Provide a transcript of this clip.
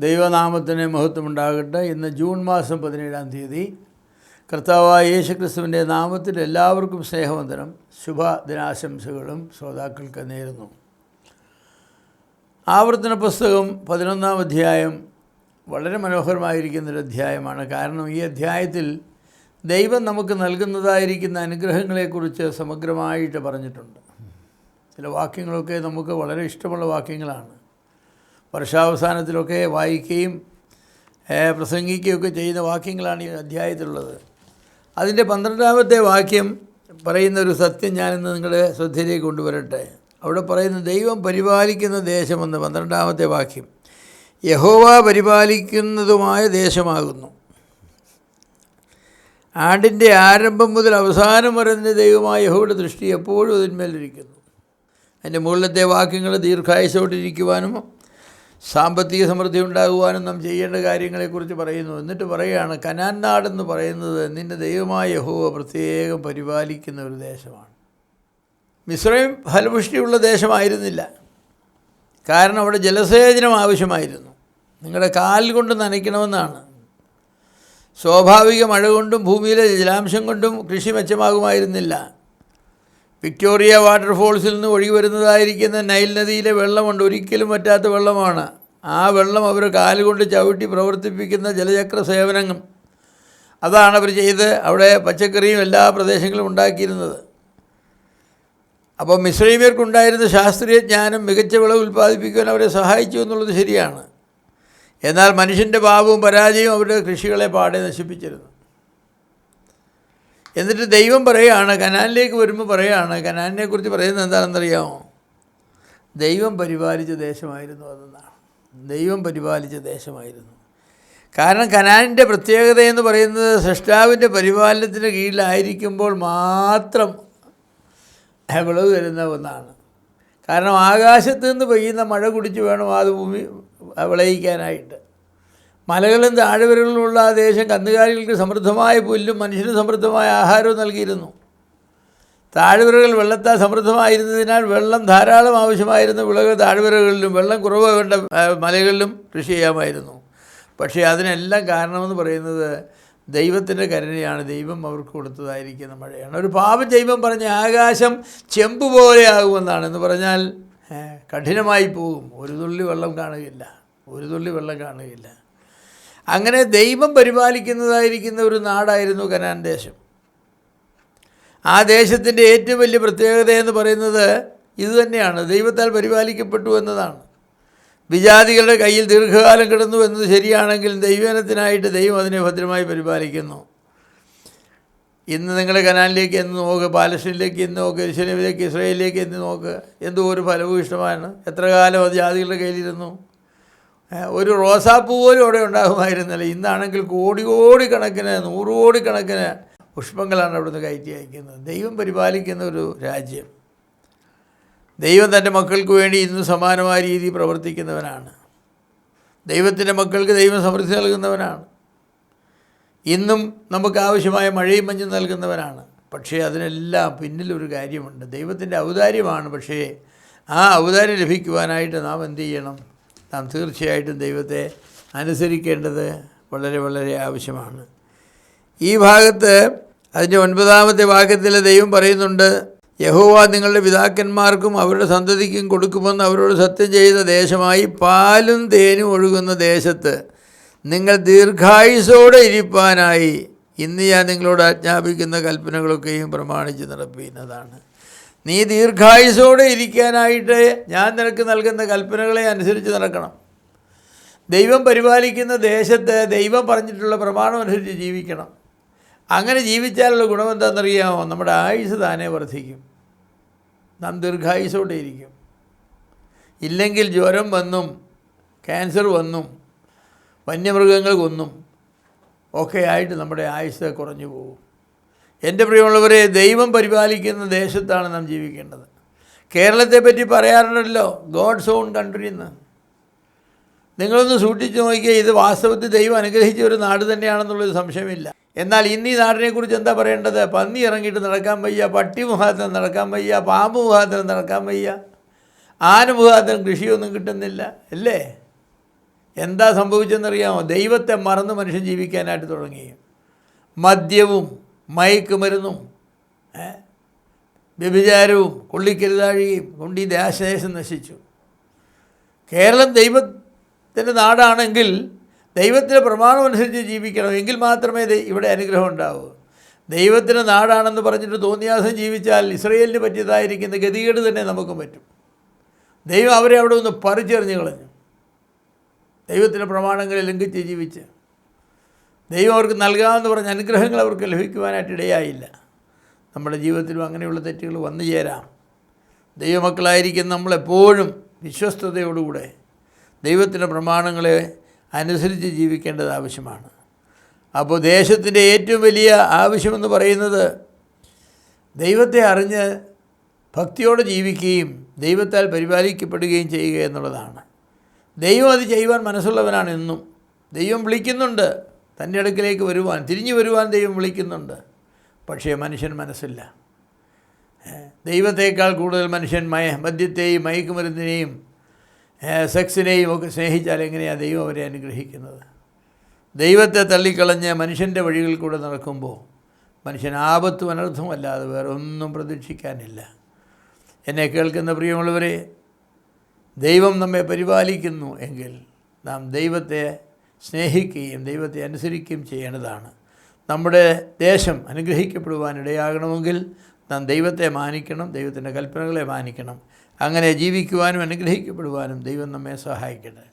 ദൈവനാമത്തിന് മഹത്വമുണ്ടാകട്ടെ. ഇന്ന് ജൂൺ മാസം 17-ാം തീയതി കർത്താവായ യേശുക്രിസ്തുവിൻ്റെ നാമത്തിൽ എല്ലാവർക്കും സ്നേഹവന്ദനം, ശുഭദിനാശംസകളും ശ്രോതാക്കൾക്ക് നേരുന്നു. ആവർത്തന പുസ്തകം 11-ാം അധ്യായം വളരെ മനോഹരമായിരിക്കുന്നൊരു അധ്യായമാണ്. കാരണം ഈ അധ്യായത്തിൽ ദൈവം നമുക്ക് നൽകുന്നതായിരിക്കുന്ന അനുഗ്രഹങ്ങളെക്കുറിച്ച് സമഗ്രമായിട്ട് പറഞ്ഞിട്ടുണ്ട്. ചില വാക്യങ്ങളൊക്കെ നമുക്ക് വളരെ ഇഷ്ടമുള്ള വാക്യങ്ങളാണ്. വർഷാവസാനത്തിലൊക്കെ വായിക്കുകയും പ്രസംഗിക്കുകയൊക്കെ ചെയ്യുന്ന വാക്യങ്ങളാണ് ഈ അധ്യായത്തിലുള്ളത്. അതിൻ്റെ 12-ാമത്തെ വാക്യം പറയുന്ന ഒരു സത്യം ഞാനിന്ന് നിങ്ങളുടെ ശ്രദ്ധയിലേക്ക് കൊണ്ടുവരട്ടെ. അവിടെ പറയുന്ന ദൈവം പരിപാലിക്കുന്ന ദേശമെന്ന് 12-ാമത്തെ വാക്യം യഹോവ പരിപാലിക്കുന്നതുമായ ദേശമാകുന്നു. ആണ്ടിൻ്റെ ആരംഭം മുതൽ അവസാനം വരെ ദൈവമായ യഹോവയുടെ ദൃഷ്ടി എപ്പോഴും അതിന്മേലിരിക്കുന്നു. അതിൻ്റെ മുകളിലത്തെ വാക്യങ്ങൾ ദീർഘായുസ്സോടിരിക്കുവാനും സാമ്പത്തിക സമൃദ്ധി ഉണ്ടാകുവാനും നാം ചെയ്യേണ്ട കാര്യങ്ങളെക്കുറിച്ച് പറയുന്നു. എന്നിട്ട് പറയുകയാണ്, കനാൻ നാടെന്ന് പറയുന്നത് നിൻ്റെ ദൈവമായ യഹോവ പ്രത്യേകം പരിപാലിക്കുന്ന ഒരു ദേശമാണ്. മിസ്രൈം ഫലപുഷ്ടിയുള്ള ദേശമായിരുന്നില്ല. കാരണം അവിടെ ജലസേചനം ആവശ്യമായിരുന്നു. നിങ്ങളുടെ കാൽ കൊണ്ട് നനയ്ക്കണമെന്നാണ്. സ്വാഭാവിക മഴ കൊണ്ടും ഭൂമിയിലെ ജലാംശം കൊണ്ടും കൃഷി മെച്ചമാകുമായിരുന്നില്ല. വിക്ടോറിയ വാട്ടർഫോൾസിൽ നിന്ന് ഒഴുകി വരുന്നതായിരിക്കുന്ന നൈൽ നദിയിലെ വെള്ളമുണ്ട്, ഒരിക്കലും പറ്റാത്ത വെള്ളമാണ്. ആ വെള്ളം അവർ കാലുകൊണ്ട് ചവിട്ടി പ്രവർത്തിപ്പിക്കുന്ന ജലചക്ര സേവനങ്ങൾ, അതാണ് അവർ ചെയ്ത് അവിടെ പച്ചക്കറിയും എല്ലാ പ്രദേശങ്ങളും ഉണ്ടാക്കിയിരുന്നത്. അപ്പോൾ മിസ്രൈമ്യർക്കുണ്ടായിരുന്ന ശാസ്ത്രീയ ജ്ഞാനം മികച്ച വിളവ് ഉൽപ്പാദിപ്പിക്കുവാൻ അവരെ സഹായിച്ചു എന്നുള്ളത് ശരിയാണ്. എന്നാൽ മനുഷ്യൻ്റെ പാപവും പരാജയവും അവരുടെ കൃഷികളെ പാടെ നശിപ്പിച്ചിരുന്നു. എന്നിട്ട് ദൈവം പറയുകയാണ്, കനാനിലേക്ക് വരുമ്പോൾ പറയുകയാണ്, കനാനിനെക്കുറിച്ച് പറയുന്നത് എന്താണെന്നറിയാമോ? ദൈവം പരിപാലിച്ച ദേശമായിരുന്നു അതെന്നാണ്. ദൈവം പരിപാലിച്ച ദേശമായിരുന്നു. കാരണം കനാനിൻ്റെ പ്രത്യേകത എന്ന് പറയുന്നത് സൃഷ്ടാവിൻ്റെ പരിപാലനത്തിന് കീഴിലായിരിക്കുമ്പോൾ മാത്രം വിളവ് തരുന്ന ഒന്നാണ്. കാരണം ആകാശത്ത് നിന്ന് പെയ്യുന്ന മഴ കുടിച്ച് വേണം അത് ഭൂമി വിളയിക്കാനായിട്ട്. മലകളും താഴ്വരകളിലുള്ള ആ ദേശം കന്നുകാലികൾക്ക് സമൃദ്ധമായ പുല്ലും മനുഷ്യന് സമൃദ്ധമായ ആഹാരവും നൽകിയിരുന്നു. താഴ്വരകൾ വെള്ളത്താൽ സമൃദ്ധമായിരുന്നതിനാൽ വെള്ളം ധാരാളം ആവശ്യമായിരുന്ന വിളകൾ താഴ്വരകളിലും വെള്ളം കുറവ് വേണ്ട മലകളിലും കൃഷി ചെയ്യാമായിരുന്നു. പക്ഷേ അതിനെല്ലാം കാരണമെന്ന് പറയുന്നത് ദൈവത്തിൻ്റെ കരുണയാണ്. ദൈവം അവർക്ക് കൊടുത്തതായിരിക്കുന്ന മഴയാണ്. ഒരു പാപം ചെയ്യുമ്പം പറഞ്ഞ ആകാശം ചെമ്പ് പോലെ ആകുമെന്നാണ്. എന്ന് പറഞ്ഞാൽ കഠിനമായി പോകും, ഒരു തുള്ളി വെള്ളം കാണുകയില്ല, ഒരു തുള്ളി വെള്ളം കാണുകയില്ല. അങ്ങനെ ദൈവം പരിപാലിക്കുന്നതായിരിക്കുന്ന ഒരു നാടായിരുന്നു കനാൻ ദേശം. ആ ദേശത്തിൻ്റെ ഏറ്റവും വലിയ പ്രത്യേകത എന്ന് പറയുന്നത് ഇതുതന്നെയാണ്, ദൈവത്താൽ പരിപാലിക്കപ്പെട്ടു എന്നതാണ്. വിജാതികളുടെ കയ്യിൽ ദീർഘകാലം കിടന്നു എന്നത് ശരിയാണെങ്കിൽ ദൈവജനത്തിനായിട്ട് ദൈവം അതിനെ ഭദ്രമായി പരിപാലിക്കുന്നു. ഇന്ന് നിങ്ങൾ കനാനിലേക്ക് എന്ന് നോക്ക്, പാലസ്തീനിലേക്ക് എന്ന് നോക്ക്, യെരൂശലേമിലേക്ക്, ഇസ്രായേലിലേക്ക് എന്ന് നോക്ക്, എന്തോ ഒരു ഫലഭൂയിഷ്ടമാണ്. എത്ര കാലം അത് ജാതികളുടെ കയ്യിലിരുന്നു. ഒരു റോസാപ്പൂ പോലും അവിടെ ഉണ്ടാകുമായിരുന്നില്ല. ഇന്നാണെങ്കിൽ കോടിക്കണക്കിന് 100 കോടിക്കണക്കിന് പുഷ്പങ്ങളാണ് അവിടുന്ന് കയറ്റി അയക്കുന്നത്. ദൈവം പരിപാലിക്കുന്ന ഒരു രാജ്യം. ദൈവം തൻ്റെ മക്കൾക്ക് വേണ്ടി ഇന്ന് സമാനമായ രീതിയിൽ പ്രവർത്തിക്കുന്നവനാണ്. ദൈവത്തിൻ്റെ മക്കൾക്ക് ദൈവം സമൃദ്ധി നൽകുന്നവനാണ്. ഇന്നും നമുക്ക് ആവശ്യമായ മഴയും മഞ്ഞും നൽകുന്നവനാണ്. പക്ഷേ അതിനെല്ലാം പിന്നിലൊരു കാര്യമുണ്ട്. ദൈവത്തിൻ്റെ ഔദാര്യമാണ്. പക്ഷേ ആ ഔദാര്യം ലഭിക്കുവാനായിട്ട് നാം എന്ത് ചെയ്യണം? നാം തീർച്ചയായിട്ടും ദൈവത്തെ അനുസരിക്കേണ്ടത് വളരെ വളരെ ആവശ്യമാണ്. ഈ ഭാഗത്ത് അതിൻ്റെ 9-ാമത്തെ വാക്യത്തിൽ ദൈവം പറയുന്നുണ്ട്, യഹോവ നിങ്ങളുടെ പിതാക്കന്മാർക്കും അവരുടെ സന്തതിക്കും കൊടുക്കുമെന്ന് അവരോട് സത്യം ചെയ്ത ദേശമായി പാലും തേനും ഒഴുകുന്ന ദേശത്ത് നിങ്ങൾ ദീർഘായുസ്സോടെ ഇരിപ്പാനായി ഇന്ന് ഞാൻ നിങ്ങളോട് ആജ്ഞാപിക്കുന്ന കൽപ്പനകളൊക്കെയും പ്രമാണിച്ച് നടപ്പിക്കുന്നതാണ്. നീ ദീർഘായുസ്സോടെ ഇരിക്കാനായിട്ട് ഞാൻ നിനക്ക് നൽകുന്ന കൽപ്പനകളെ അനുസരിച്ച് നടക്കണം. ദൈവം പരിപാലിക്കുന്ന ദേശത്ത് ദൈവം പറഞ്ഞിട്ടുള്ള പ്രമാണം അനുസരിച്ച് ജീവിക്കണം. അങ്ങനെ ജീവിച്ചാലുള്ള ഗുണം എന്താണെന്നറിയാമോ? നമ്മുടെ ആയുസ് താനേ വർദ്ധിക്കും. നാം ദീർഘായുസ്സോടെ ഇരിക്കും. ഇല്ലെങ്കിൽ ജ്വരം വന്നും ക്യാൻസർ വന്നും വന്യമൃഗങ്ങൾ കൊന്നും ഒക്കെ ആയിട്ട് നമ്മുടെ ആയുസ് കുറഞ്ഞു പോകും. എൻ്റെ പ്രിയമുള്ളവരെ, ദൈവം പരിപാലിക്കുന്ന ദേശത്താണ് നാം ജീവിക്കേണ്ടത്. കേരളത്തെ പറ്റി പറയാറുണ്ടല്ലോ, ഗോഡ്സ് ഓൺ കൺട്രി എന്ന്. നിങ്ങളൊന്ന് സൂക്ഷിച്ച് നോക്കിയാൽ ഇത് വാസ്തവത്തിൽ ദൈവം അനുഗ്രഹിച്ച ഒരു നാട് തന്നെയാണെന്നുള്ളൊരു സംശയമില്ല. എന്നാൽ ഇന്ന് ഈ നാടിനെക്കുറിച്ച് എന്താ പറയേണ്ടത്? പന്നി ഇറങ്ങിയിട്ട് നടക്കാൻ വയ്യ, പട്ടി മുഖാന്തരം നടക്കാൻ വയ്യ, പാമ്പ് മുഖാന്തരം നടക്കാൻ വയ്യ, ആന മുഖാന്തരം കൃഷിയൊന്നും കിട്ടുന്നില്ല, അല്ലേ? എന്താ സംഭവിച്ചെന്നറിയാമോ? ദൈവത്തെ മറന്ന് മനുഷ്യൻ ജീവിക്കാനായിട്ട് തുടങ്ങി. മദ്യവും മയക്കുമരുന്നും വ്യഭിചാരവും കൊള്ളിക്കരുതാഴികയും കൊണ്ട് ഈ ദേശം നശിച്ചു. കേരളം ദൈവത്തിൻ്റെ നാടാണെങ്കിൽ ദൈവത്തിൻ്റെ പ്രമാണമനുസരിച്ച് ജീവിക്കണം, എങ്കിൽ മാത്രമേ ഇവിടെ അനുഗ്രഹം ഉണ്ടാവൂ. ദൈവത്തിൻ്റെ നാടാണെന്ന് പറഞ്ഞിട്ട് തോന്നിയാസം ജീവിച്ചാൽ ഇസ്രയേലിന് പറ്റിയതായിരിക്കുന്ന ഗതികേട് തന്നെ നമുക്കും പറ്റും. ദൈവം അവരെ അവിടെ ഒന്ന് പറിച്ചെറിഞ്ഞ് കളഞ്ഞു. ദൈവത്തിൻ്റെ പ്രമാണങ്ങളെ ലംഘിച്ച് ജീവിച്ച് ദൈവം അവർക്ക് നൽകാമെന്ന് പറഞ്ഞ അനുഗ്രഹങ്ങൾ അവർക്ക് ലഭിക്കുവാനായിട്ട് ഇടയായില്ല. നമ്മുടെ ജീവിതത്തിലും അങ്ങനെയുള്ള തെറ്റുകൾ വന്നു ചേരാം. ദൈവമക്കളായിരിക്കും നമ്മളെപ്പോഴും വിശ്വസ്തയോടുകൂടെ ദൈവത്തിൻ്റെ പ്രമാണങ്ങളെ അനുസരിച്ച് ജീവിക്കേണ്ടത് ആവശ്യമാണ്. അപ്പോൾ ദേശത്തിൻ്റെ ഏറ്റവും വലിയ ആവശ്യമെന്ന് പറയുന്നത് ദൈവത്തെ അറിഞ്ഞ് ഭക്തിയോടെ ജീവിക്കുകയും ദൈവത്താൽ പരിപാലിക്കപ്പെടുകയും ചെയ്യുക എന്നുള്ളതാണ്. ദൈവം അത് ചെയ്യുവാൻ മനസ്സുള്ളവനാണ് എന്നും. ദൈവം വിളിക്കുന്നുണ്ട് തൻ്റെ അടുക്കിലേക്ക് വരുവാൻ, തിരിഞ്ഞു വരുവാൻ ദൈവം വിളിക്കുന്നുണ്ട്. പക്ഷേ മനുഷ്യൻ മനസ്സില്ല. ദൈവത്തേക്കാൾ കൂടുതൽ മനുഷ്യൻ മദ്യത്തെയും മയക്കുമരുന്നിനെയും സെക്സിനെയും ഒക്കെ സ്നേഹിച്ചാൽ എങ്ങനെയാണ് ദൈവം അവരെ അനുഗ്രഹിക്കുന്നത്? ദൈവത്തെ തള്ളിക്കളഞ്ഞ് മനുഷ്യൻ്റെ വഴികളിൽ കൂടെ നടക്കുമ്പോൾ മനുഷ്യൻ ആപത്തും അനർത്ഥമല്ലാതെ വേറെ ഒന്നും പ്രതീക്ഷിക്കാനില്ല. എന്നെ കേൾക്കുന്ന പ്രിയമുള്ളവരെ, ദൈവം നമ്മെ പരിപാലിക്കുന്നു എങ്കിൽ നാം ദൈവത്തെ സ്നേഹിക്കുകയും ദൈവത്തെ അനുസരിക്കുകയും ചെയ്യേണ്ടതാണ്. നമ്മുടെ ദേശം അനുഗ്രഹിക്കപ്പെടുവാനിടയാകണമെങ്കിൽ നാം ദൈവത്തെ മാനിക്കണം, ദൈവത്തിൻ്റെ കൽപ്പനകളെ മാനിക്കണം. അങ്ങനെ ജീവിക്കുവാനും അനുഗ്രഹിക്കപ്പെടുവാനും ദൈവം നമ്മെ സഹായിക്കട്ടെ.